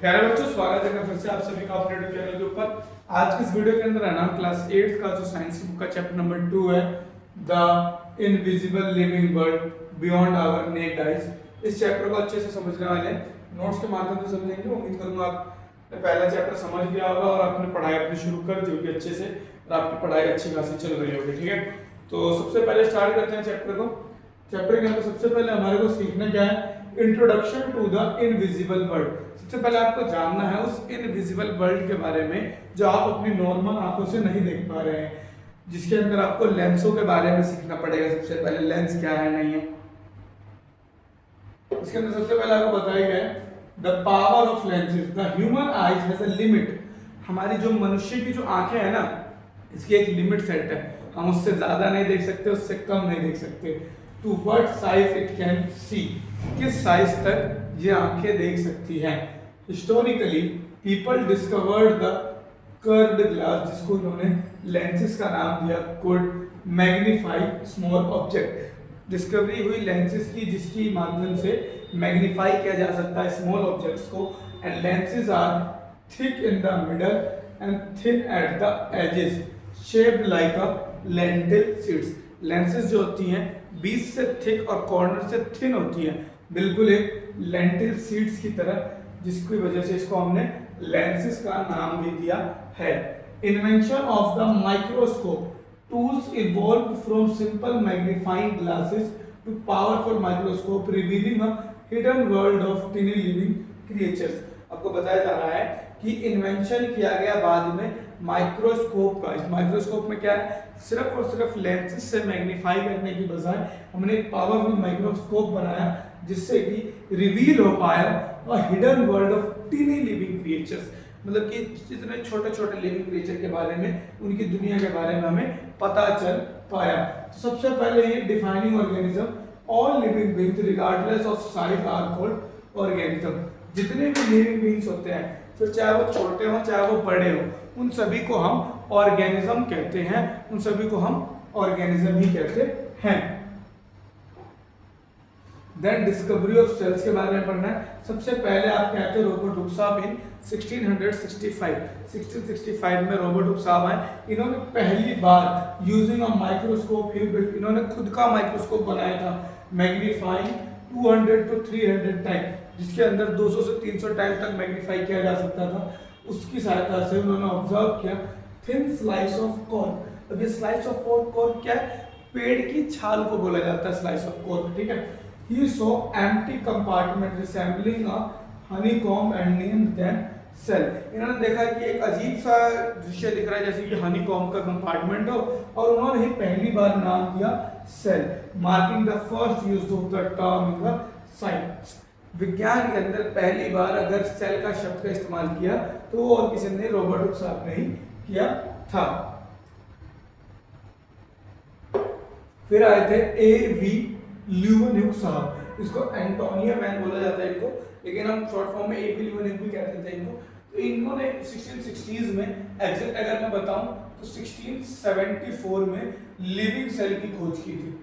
प्यारे बच्चों, स्वागत है फिर से आप सभी का अपने यूट्यूब चैनल के ऊपर। आज की इस वीडियो के अंदर है ना क्लास 8 का जो साइंस की बुक का चैप्टर नंबर 2 है, the invisible living world beyond our naked eyes. इस चैप्टर को अच्छे से समझने वाले हैं, नोट्स के माध्यम से समझेंगे। उम्मीद करूंगा आपने पहला चैप्टर समझ लिया होगा और आपने पढ़ाई अपनी शुरू कर दी होगी अच्छे से और आपकी पढ़ाई अच्छी खासी चल रही होगी। ठीक है, तो सबसे पहले स्टार्ट करते हैं चैप्टर को। चैप्टर के अंदर सबसे पहले हमारे को सीखना क्या है, introduction to the invisible world. सबसे पहले आपको जानना है उस इनविजिबल वर्ल्ड के बारे में जो आप अपनी नॉर्मल आंखों से नहीं देख पा रहे हैं, जिसके अंदर आपको लेंसों के बारे में सीखना पड़ेगा। सबसे पहले लेंस क्या है नहीं है, इसके अंदर सबसे पहले आपको बताया गया है the power of lenses. The human eyes has a limit. हमारी जो मनुष्य की जो आंखें है ना, इसकी एक लिमिट सेट है। हम उससे ज्यादा नहीं देख सकते, उससे कम नहीं देख सकते। To what size it can see, किस साइज तक ये आंखें देख सकती हैं। Historically people discovered the curved glass, जिसको इन्होंने लेंसेज का नाम दिया, could magnify small object. Discovery हुई लेंसेज की, जिसकी माध्यम से मैग्नीफाई किया जा सकता है स्मॉल ऑब्जेक्ट्स को। And lenses are thick in the middle and thin at the edges, shaped like a lentil seeds. Lenses जो होती हैं बीच से थिक और कॉर्नर से थिन होती हैं, बिल्कुल एक लेंटिल सीड्स की तरह, जिसकी वजह से इसको हमने लेंसेज का नाम भी दिया है। Invention of the microscope, tools evolve from simple magnifying glasses to powerful microscope revealing a hidden world of tiny living creatures. आपको बताया जा रहा है कि इन्वेंशन किया गया बाद में माइक्रोस्कोप का। इस माइक्रोस्कोप में क्या है, सिर्फ और सिर्फ लेंसेज से मैग्नीफाई करने की बजाय हमने एक पावरफुल माइक्रोस्कोप बनाया, जिससे कि रिवील हो पाया अ hidden world of tiny living creatures. मतलब कि जितने छोटे छोटे लिविंग क्रिएचर के बारे में, उनकी दुनिया के बारे में हमें पता चल पाया। तो सबसे पहले ये defining organism, all living beings regardless of size are called organism. जितने भी लिविंग बीइंग्स होते हैं, फिर चाहे वो छोटे हों चाहे वो बड़े हों, उन सभी को हम ऑर्गेनिज्म कहते हैं, उन सभी को हम ऑर्गेनिज्म ही कहते हैं। देन डिस्कवरी ऑफ सेल्स के बारे में पढ़ना है। सबसे पहले आप कहते हैं रॉबर्ट हुक साहब इन 1665 में रॉबर्ट हुक साहब आए। इन्होंने पहली बार यूजिंग अ माइक्रोस्कोप, इन्होंने खुद का माइक्रोस्कोप बनाया था, मैग्नीफाइंग 200 to 300 टाइम, जिसके अंदर 200 से 300 टाइम तक मैग्नीफाई किया जा सकता था। उसकी सहायता से उन्होंने ऑब्जर्व किया थिन स्लाइस ऑफ कॉर्न। अब ये स्लाइस ऑफ कॉर्न क्या है, पेड़ की छाल को बोला जाता है स्लाइस ऑफ कॉर्न। ठीक है, he saw empty compartment resembling a honeycomb and named them cell। इन्होंने देखा कि एक अजीब सा दृश्य दिख रहा है, जैसे कि हनीकॉम्ब का कंपार्टमेंट हो, और उन्होंने ही पहली बार नाम दिया cell, marking the first use of the term in the science. विज्ञान के अंदर पहली बार अगर सेल का शब्द का इस्तेमाल किया तो और किसी ने, रॉबर्ट हुक साहब ने ही किया था। फिर आए थे A.V. ल्यूवेनहुक साहब। इसको एंटोनियो मैन बोला जाता है इनको, लेकिन हम शॉर्ट फॉर्म में A.V. ल्यूवेनहुक भी कहते थे इनको। तो इन्होंने 1660s में, एग्जैक्ट अगर मैं बताऊं तो 1674 में लिविंग सेल की खोज की थी।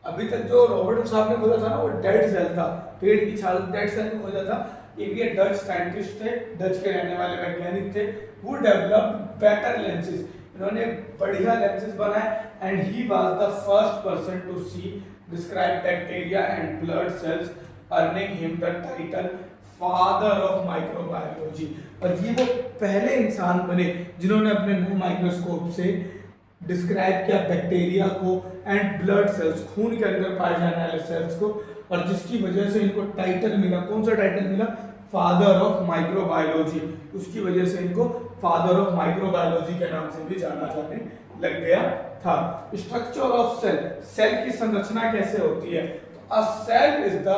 अभी तक जो रॉबर्ट हुक साहब ने खोजा था ना, वो डेड सेल था, पेड़ की छाल, डेड सेल को खोजा था। ये डच साइंटिस्ट थे, डच के रहने वाले वैज्ञानिक थे। वो डेवलप्ड बेटर लेंसेज, इन्होंने बढ़िया लेंसेज बनाए। And he was the first person to see describe bacteria and blood cells, earning him the title father of microbiology. और ये वो पहले इंसान बने जिन्होंने अपने नए माइक्रोस्कोप से डिस्क्राइब किया बैक्टीरिया को एंड ब्लड सेल्स, खून के अंदर पाए जाने वाले सेल्स को, और जिसकी वजह से इनको टाइटल मिला। कौन सा टाइटल मिला, फादर ऑफ माइक्रोबायोलॉजी। उसकी वजह से इनको फादर ऑफ माइक्रोबायोलॉजी के नाम से भी जाना जाने लग गया था। स्ट्रक्चर ऑफ सेल, सेल की संरचना कैसे होती है। A cell is the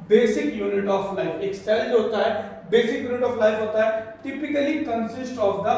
basic unit of life. एक सेल जो होता है बेसिक यूनिट ऑफ लाइफ होता है। Typically consist of the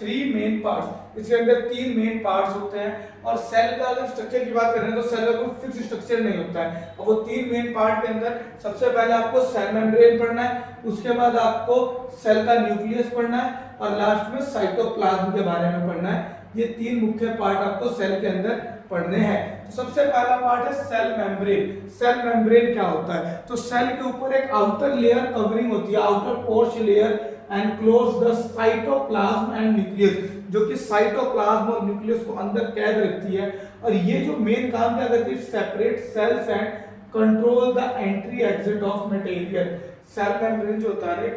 3 main parts. इसके अंदर 3 मेन पार्ट्स होते हैं। और सेल का अगर स्ट्रक्चर की बात करें तो सेल का कोई फिक्स स्ट्रक्चर नहीं होता है। और वो 3 मेन पार्ट के अंदर सबसे पहले आपको सेल मेम्ब्रेन पढ़ना है, उसके बाद आपको सेल का न्यूक्लियस पढ़ना है, और लास्ट में साइटोप्लाज्म के बारे में पढ़ना है। ये 3 मुख्य पार्ट आपको सेल के अंदर पढ़ने हैं। तो सबसे पहला पार्ट है सेल मेम्ब्रेन। सेल मेम्ब्रेन क्या होता है? तो सेल के ऊपर एक आउटर लेयर कवरिंग होती है, outer porch layer and close the cytoplasm and nucleus, जो कि साइटोप्लाज्म और न्यूक्लियस को अंदर कैद रखती है। और ये जो मेन काम क्या करती है? Separate cells and control the entry exit of material. Cell membrane जो होता है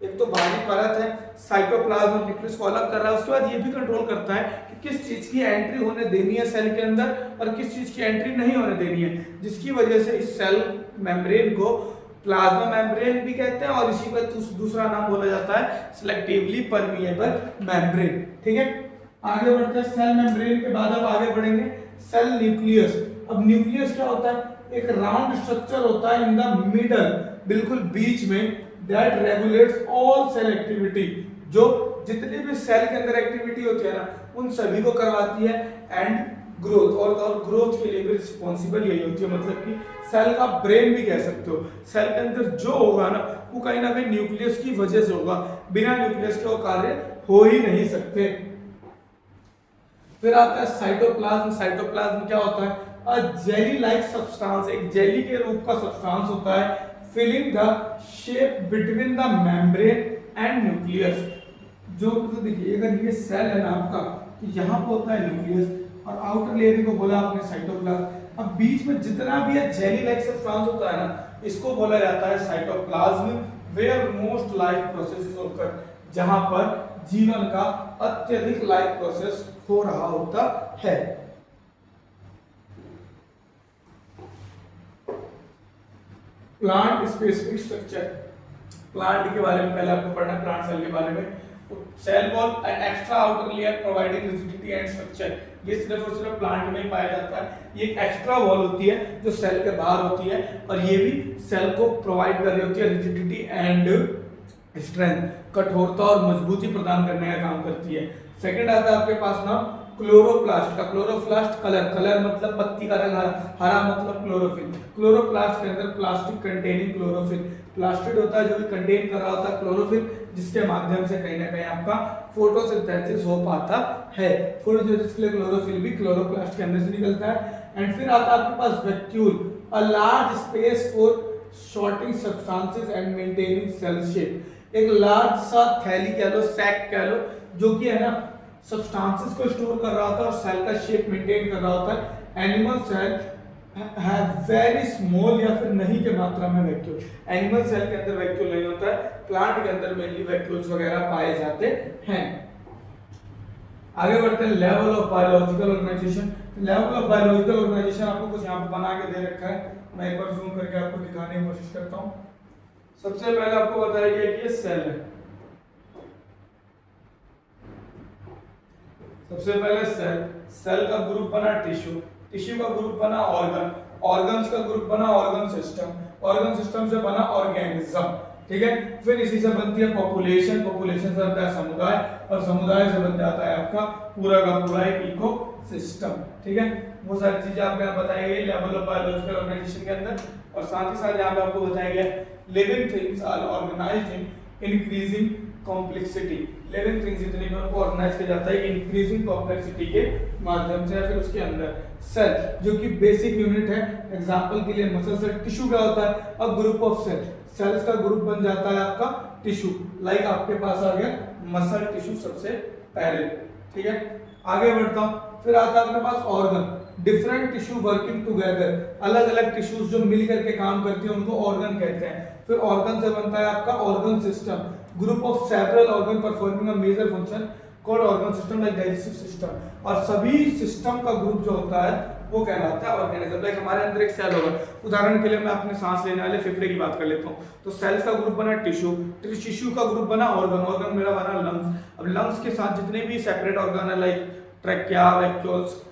एक तो बाहरी परत है, साइटोप्लाज्म और न्यूक्लियस को अलग कर रहा है, उसके बाद ये भी कंट्रोल करता है कि किस चीज की एंट्री होने देनी है सेल के अंदर और किस चीज की एंट्री नहीं होने देनी है, जिसकी वजह से इस सेल मेम्ब्रेन को प्लाज्मा मेम्ब्रेन भी कहते हैं और इसी का दूसरा नाम बोला जाता है सिलेक्टिवली परमिएबल मेम्ब्रेन। ठीक है, आगे बढ़ते हैं। सेल मेम्ब्रेन के बाद अब आगे बढ़ेंगे सेल न्यूक्लियस। अब न्यूक्लियस क्या होता है? एक राउंड स्ट्रक्चर होता है इन द मिडल, बिल्कुल बीच में, that regulates all cell activity, जो जितनी भी सेल के अंदर एक्टिविटी होती है ना उन सभी को करवाती है एंड ग्रोथ, और ग्रोथ के लिए भी रिस्पॉन्सिबल यही होती है। मतलब कि सेल का ब्रेन भी कह सकते हो। सेल के अंदर जो होगा ना वो कहीं ना कहीं न्यूक्लियस की वजह से होगा, बिना न्यूक्लियस के वो कार्य हो ही नहीं सकते। फिर आता है साइटोप्लाज्म। साइटोप्लाज्म क्या होता है? अ जेली लाइक सब्सटेंस, एक जेली के रूप का सब्सटेंस होता है, filling the shape between the membrane and nucleus. जो तो देखिए अगर ये सेल है ना आपका, तो यहाँ पे होता है न्यूक्लियस और आउटर लेयर को बोला आपने साइटोप्लाज्म। अब बीच में जितना भी है जेली लाइक सब्सटेंस होता है ना, इसको बोला जाता है cytoplasm, where most life processes occur, जहां पर जीवन का अत्यधिक लाइफ प्रोसेस हो रहा होता है। प्लांट स्पेसिफिक स्ट्रक्चर, प्लांट के बारे में पहले आपको पढ़ना है, प्लांट सेल के बारे में। Cell wall and extra outer layer providing rigidity and structure, ये सिर्फ और सिर्फ प्लांट में ही पाया जाता है। ये एक एक्स्ट्रा वॉल होती है जो सेल के बाहर होती है और ये भी सेल को प्रोवाइड कर रही होती है रिजिडिटी एंड स्ट्रेंथ, कठोरता और मजबूती प्रदान करने का काम करती है। सेकंड आता है आपके पास नाम क्लोरोप्लास्ट का। क्लोरोप्लास्ट कलर, कलर मतलब पत्ती का रंग हरा, हरा मतलब क्लोरोफिल। क्लोरोप्लास्ट के अंदर प्लास्टिक कंटेनिंग क्लोरोफिल, प्लास्टिड होता है जो कि कंटेन कर रहा होता है क्लोरोफिल, जिसके माध्यम से कहीं ना कहीं आपका फोटोसिंथेसिस हो पाता है। फोटोसिंथेसिस के लिए क्लोरोफिल भी क्लोरोप्लास्ट के अंदर से निकलता है। एंड फिर आता है आपके पास vacuole, a large space for sorting substances and maintaining cell shape. एक लार्ज सा थैली कह लो, सैक कह लो, जो कि है ना सब्सटेंसेस को स्टोर कर रहा होता है और सेल का शेप मेंटेन कर रहा होता है। Animal cell have very small या फिर नहीं के मात्रा में वैक्यूल। एनिमल सेल के अंदर वैक्यूल नहीं होता है, प्लांट के अंदर मेनली वैक्यूल्स वगैरह पाए जाते हैं। आगे बढ़ते हैं level of biological organisation. Level of biological organisation आपको कुछ यहाँ पे बना के दे रखा है, मैं एक बार जूम करके आपको दिखाने की कोशिश करता हूँ। सबसे पहले आपको बताया गया कि ये सेल है। सबसे पहले सेल का ग्रुप बना टिश्यू, टिश्यू का ग्रुप बना ऑर्गन, ऑर्गन्स का ग्रुप बना ऑर्गन सिस्टम, ऑर्गन सिस्टम से बना ऑर्गेनिज्म। ठीक है, फिर इसी से बनती है पॉपुलेशन, पॉपुलेशन से बनता है समुदाय और समुदाय से बन जाता है आपका पूरा का पूरा एक इकोसिस्टम। ठीक है, वो सारी चीजें आपको यहाँ बताई गई लेवल ऑफ बायोलॉजिकल ऑर्गेनाइजेशन के अंदर। और साथ ही साथ यहाँ पे आपको बताया गया living things are organised in increasing complexity. Living things जितनी भी उनको ऑर्गेनाइज किया जाता है इंक्रीजिंग कॉम्प्लेक्सिटी के माध्यम से। फिर उसके अंदर सेल जो कि बेसिक यूनिट है, एग्जांपल के लिए मसल सेल। टिश्यू क्या होता है? A group of cell, cells का ग्रुप बन जाता है आपका टिश्यू। लाइक आपके पास आ गया मसल टिश्यू सबसे पहले। ठीक है, आगे बढ़ता हूं। फिर आता है अपने पास organ, different tissue working together, अलग अलग टिश्यूज जो मिल करके काम करती है उनको ऑर्गन कहते हैं। फिर ऑर्गन से बनता है आपका organ system, group of several organ performing a major function called organ system like digestive system. और सभी सिस्टम का ग्रुप जो होता है वो कहलाता है ऑर्गेनिज्म। लाइक हमारे अंदर एक सेल होगा, उदाहरण के लिए मैं अपने सांस लेने वाले फेफड़े की बात कर लेता हूँ, तो सेल्स का ग्रुप बना टिश्यू, टिश्यू का ग्रुप बना ऑर्गन, ऑर्गन मेरा बना लंग्स। अब लंग्स के साथ जितने भी सेपरेट ऑर्गन है लाइक ट्रैकिया, वैक्यूल्स,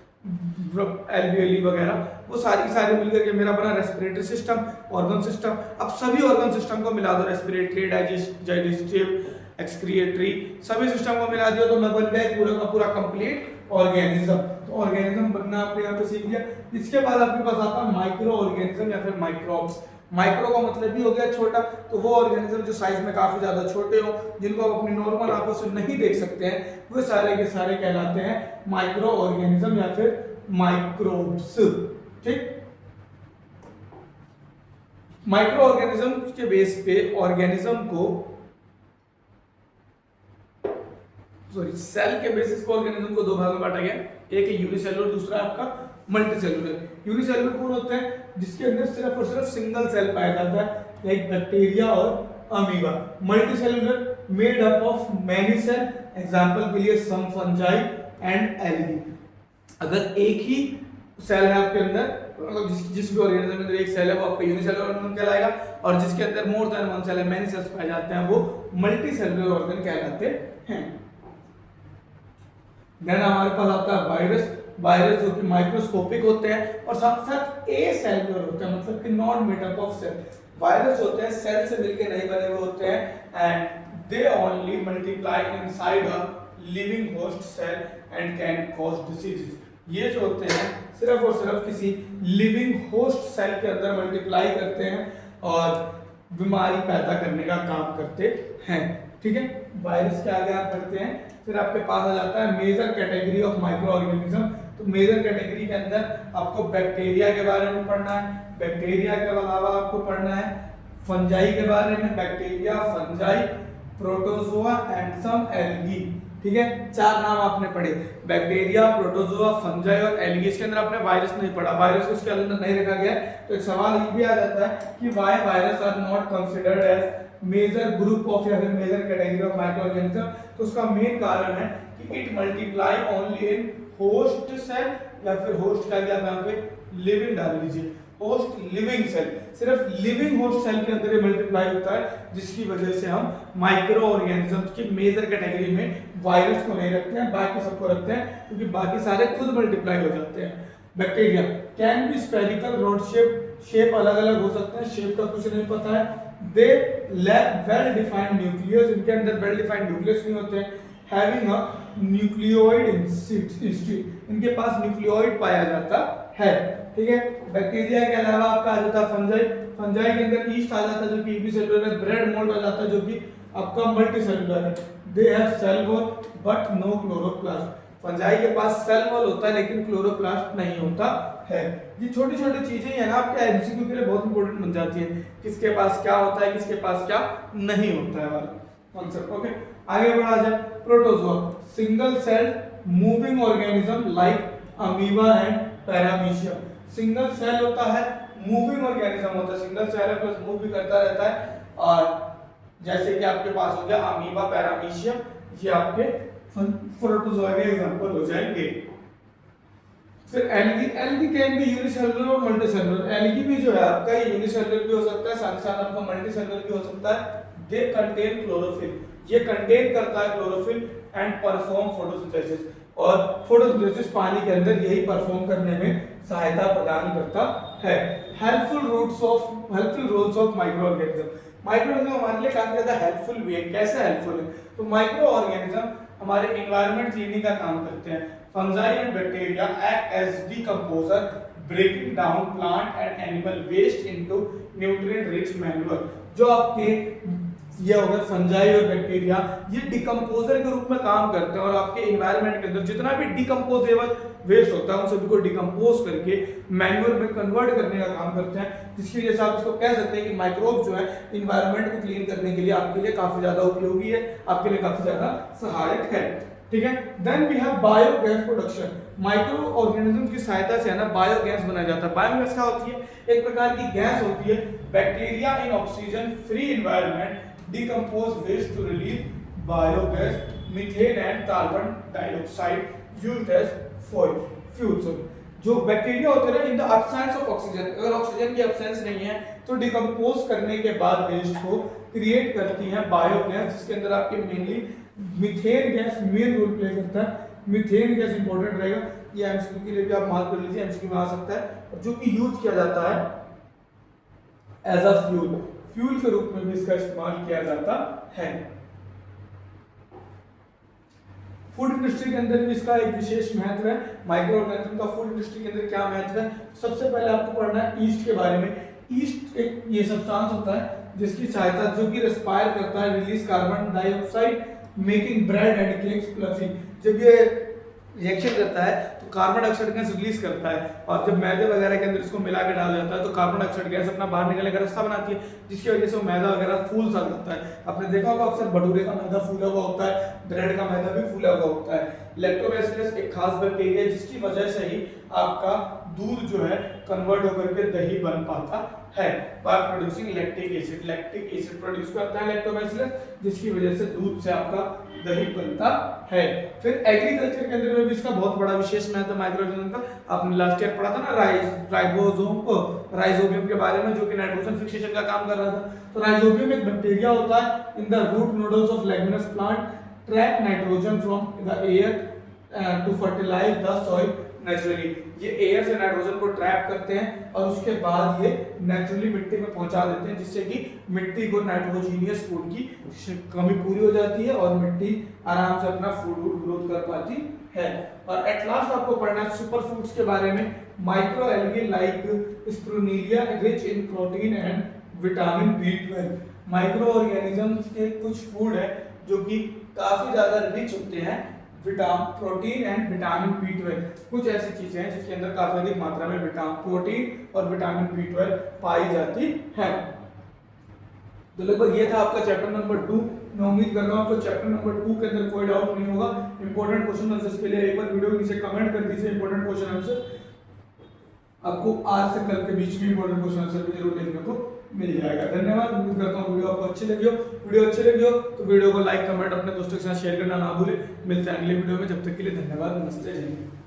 एल्वियोली वगैरह, वो सारे मिलकर के मेरा बना रेस्पिरेटरी सिस्टम, ऑर्गन सिस्टम। अब सभी ऑर्गन सिस्टम को मिला दो, रेस्पिरेटरी, डाइजेस्टिव, एक्सक्रिएटरी, सभी सिस्टम को मिला दिया तो मैं बन गया पूरा का पूरा कंप्लीट ऑर्गेनिज्म। तो ऑर्गेनिज्म बनना आपने यहाँ पे सीख लिया। इसके बाद आपके पास आता है माइक्रो ऑर्गेनिज्म या फिर माइक्रोब्स। माइक्रो का मतलब भी हो गया छोटा, तो वो ऑर्गेनिज्म जो साइज में काफी ज्यादा छोटे हो, जिनको आप अपनी नॉर्मल आंखों से नहीं देख सकते हैं, वो सारे के सारे कहलाते हैं माइक्रो ऑर्गेनिज्म या फिर माइक्रोब्स। ठीक, माइक्रो ऑर्गेनिज्म के बेस पे ऑर्गेनिज्म को, सॉरी सेल के बेसिस पे ऑर्गेनिज्म को दो भागों में बांटा गया, एक है यूनिसेलुलर, दूसरा आपका मल्टीसेलुलर। यूनिसेलुलर कौन होता है? जिसके अंदर सिर्फ और सिर्फ सिंगल सेल पाया जाता है, लाइक बैक्टीरिया और amoeba. Multicellular made up of many cell, example के लिए सम फंजाई एंड एल्गी। अगर एक ही सेल है आपके अंदर, मतलब जिस भी ऑर्गेनिज्म में एक सेल है वो आपका यूनिसेलुलर ऑर्गेनिज्म कहलाएगा, और जिसके अंदर मोर देन वन सेल है, मेनी सेल्स पाए जाते हैं, वो मल्टीसेलुलर ऑर्गन कहलाते हैं। देन हमारे पास आता है वायरस। वायरस जो कि माइक्रोस्कोपिक होते हैं और साथ साथ ए सेलुलर होते हैं, मतलब कि non made up of cell. Virus होते हैं सेल से मिलकर नहीं बने हुए होते हैं and they only multiply inside a living host cell and can cause diseases. ये जो होते हैं सिर्फ और सिर्फ किसी लिविंग होस्ट सेल के अंदर मल्टीप्लाई करते हैं और बीमारी पैदा करने का काम करते हैं। ठीक है, वायरस के आगे आप बढ़ते हैं, फिर आपके पास आ जाता है major category of micro organism. तो मेजर कैटेगरी के अंदर आपको बैक्टीरिया के बारे में पढ़ना है, बैक्टीरिया के अलावा आपको पढ़ना है फंजाई के बारे में, bacteria, fungi, protozoa and some algae. ठीक है, चार नाम आपने पढ़े, बैक्टीरिया, प्रोटोजोआ, फंजाई और एल्गी। इसके अंदर आपने वायरस नहीं पढ़ा, वायरस को इसके अंदर नहीं रखा गया। तो एक सवाल ये भी आ जाता है कि why virus are not considered as major group of या फिर major category of micro organism. तो उसका मेन कारण है कि it multiply only in host cell, या फिर होस्ट का क्या नाम पे लिविंग डाल लीजिए, होस्ट लिविंग सेल, सिर्फ लिविंग होस्ट सेल के अंदर मल्टीप्लाई होता है, जिसकी वजह से हम माइक्रो ऑर्गेनिजम्स की मेजर कैटेगरी में वायरस को नहीं रखते हैं, बाकी सबको रखते हैं, क्योंकि बाकी सारे खुद मल्टीप्लाई हो जाते हैं। Bacteria can be spherical, rod shape अलग अलग हो सकते हैं, शेप का कुछ नहीं पता है। They lack well defined nucleus, इनके अंदर वेल डिफाइंड न्यूक्लियस नहीं होते हैं। हैविंग अ न्यूक्लियोइड इंस्टीट्यूट, इनके पास न्यूक्लियोइड पाया जाता है। ठीक है, बैक्टीरिया के अलावा आपका आ जाता है फंजाई। फंजाई के अंदर ईस्ट आ जाता है जो कि यूनिसेलुलर है, ब्रेड मोल्ड आ जाता है जो कि आपका मल्टीसेलुलर है। They have cell wall but no chloroplast, fungi के पास सेल वॉल होता है लेकिन क्लोरोप्लास्ट नहीं होता है। ये छोटी छोटी चीजें हैं ना आपके एमसीक्यू के लिए बहुत इंपॉर्टेंट बन जाती है, किसके पास क्या होता है, किसके पास क्या नहीं होता है वाला कॉन्सेप्ट। ओके, आगे बढ़ा जाए। Protozoa single cell moving organism like amoeba and paramecium. Single cell होता है, मूविंग ऑर्गेनिज्म होता है, सिंगल सेल है प्लस मूव भी करता रहता है। और जैसे कि आपके पास हो गया अमीबा, पैरामीशियम, ये आपके प्रोटोजोआ के एग्जांपल हो जाएंगे। फिर algae, algae can be unicellular और मल्टीसेलुलर। एल्गी भी जो है आपका ये यूनिसेलुलर भी हो सकता है, साथ ही साथ आपका मल्टीसेलुलर भी हो सकता है। दे कंटेन क्लोरोफिल, ये कंटेन करता है क्लोरोफिल एंड परफॉर्म फोटोसिंथेसिस, और फोटोसिंथेसिस पानी के अंदर यही परफॉर्म करने में सहायता प्रदान करता है। Helpful roles of micro organism. Micro organism हमारे लिए काफी ज्यादा हेल्पफुल भी है। कैसे हेल्पफुल है? तो माइक्रो ऑर्गेनिज्म हमारे एनवायरनमेंट क्लीनिंग का काम करते हैं। Fungi and bacteria act as decomposer, breaking down plant and animal waste into nutrient rich manure. जो आपके ये हो गए फंजाई और बैक्टीरिया, ये डिकम्पोजर के रूप में काम करते हैं और आपके एनवायरनमेंट के अंदर जितना भी डिकम्पोजेबल वेस्ट होता है उन सभी को डिकम्पोज करके मैन्योर में कन्वर्ट करने का काम करते हैं, जिसकी वजह से आप इसको कह सकते हैं कि माइक्रोब जो है एनवायरनमेंट को क्लीन करने के लिए आपके लिए काफी ज्यादा उपयोगी है, आपके लिए काफी ज्यादा सहायक है। ठीक है, then we have biogas production. Micro organism की सहायता से है ना बायोगैस बनाया जाता है। बायोगैस क्या होती है? एक प्रकार की गैस होती है। Bacteria in oxygen free environment decompose waste to release biogas, methane and carbon dioxide used as fuel. जो बैक्टीरिया होते हैं in the absence of oxygen, अगर ऑक्सीजन की एब्सेंस नहीं है तो डिकम्पोज करने के बाद वेस्ट को क्रिएट करती हैं बायोगैस, जिसके अंदर आपके mainly methane gas main role play करता है। मीथेन गैस इंपॉर्टेंट रहेगा, ये एमसीक्यू के लिए भी आप मार्क कर लीजिए, एमसीक्यू में आ सकता है, और जो कि यूज किया जाता है एज अ फ्यूल के रूप में भी इसका इस्तेमाल किया जाता है। फूड इंडस्ट्री के अंदर भी इसका एक विशेष महत्व है। माइक्रो ऑर्गेनिज्म का फूड इंडस्ट्री के अंदर क्या महत्व है? सबसे पहले आपको पढ़ना है ईस्ट के बारे में। ईस्ट एक ये सब्सटेंस होता है जिसकी सहायता, जो कि रेस्पायर करता है, release carbon dioxide, making bread and cakes fluffy. जब ये रिएक्शन करता है तो कार्बन डाइऑक्साइड गैस रिलीज करता है, और जब मैदे वगैरह के अंदर इसको मिला के डाला जाता है तो कार्बन डाइऑक्साइड गैस अपना बाहर निकलने का रास्ता बनाती है, जिसकी वजह से वो मैदा वगैरह फूल सा जाता है। आपने देखा होगा अक्सर भटूरे का मैदा फूला हुआ होता है, ब्रेड का मैदा भी फूला हुआ होता है। लैक्टोबैसिलस एक खास बैक्टीरिया है जिसकी वजह से ही आपका दूध जो है कन्वर्ट होकर के दही बन पाता है by producing lactic acid. Lactic acid produce करता है लैक्टोबैसिलस, जिसकी वजह से दूध से आपका दही बनता है। फिर एग्रीकल्चर के अंदर में भी इसका बहुत बड़ा विशेष महत्व माइक्रोऑर्गेनिज्म का। आपने लास्ट ईयर पढ़ा था ना राइजोबियम के बारे में, जो कि नाइट्रोजन फिक्सेशन का काम कर रहा था। तो राइजोबियम एक बैक्टीरिया होता है in the root nodules of leguminous plant, trap nitrogen from the air to fertilize the soil naturally. ये एयर से नाइट्रोजन को ट्रैप करते हैं और उसके बाद ये नेचुरली मिट्टी में पहुंचा देते हैं, जिससे कि मिट्टी को नाइट्रोजीनियस फूड की कमी पूरी हो जाती है और मिट्टी आराम से अपना फूड ग्रोथ कर पाती है। और एट लास्ट आपको पढ़ना है सुपर फूड्स के बारे में। Micro algae like spirulina rich in protein and vitamin B12। Micro organisms के कुछ फूड है जो कि काफी ज्यादा रिच होते हैं प्रोटीन एंड विटामिन B12। कुछ ऐसी चीजें हैं जिसके अंदर काफी अधिक मात्रा में प्रोटीन और विटामिन B12 पाई जाती है। तो लगभग ये था आपका चैप्टर नंबर 2। मैं उम्मीद कर रहा हूँ आपको चैप्टर नंबर 2 के अंदर कोई डाउट नहीं होगा। इंपॉर्टेंट क्वेश्चन आंसर्स के लिए एक बार वीडियो के नीचे कमेंट कर दीजिए इंपॉर्टेंट क्वेश्चन आंसर। आपको आज से कल के बीच में इंपॉर्टेंट क्वेश्चन आंसर भी जरूर देखने को मिल जाएगा। धन्यवाद। उम्मीद करता हूँ वीडियो आपको अच्छी लगी हो। वीडियो अच्छी लगी हो तो वीडियो को लाइक कमेंट अपने दोस्तों के साथ शेयर करना ना भूलें। मिलते हैं अगले वीडियो में, जब तक के लिए धन्यवाद। नमस्ते, जय हिंद।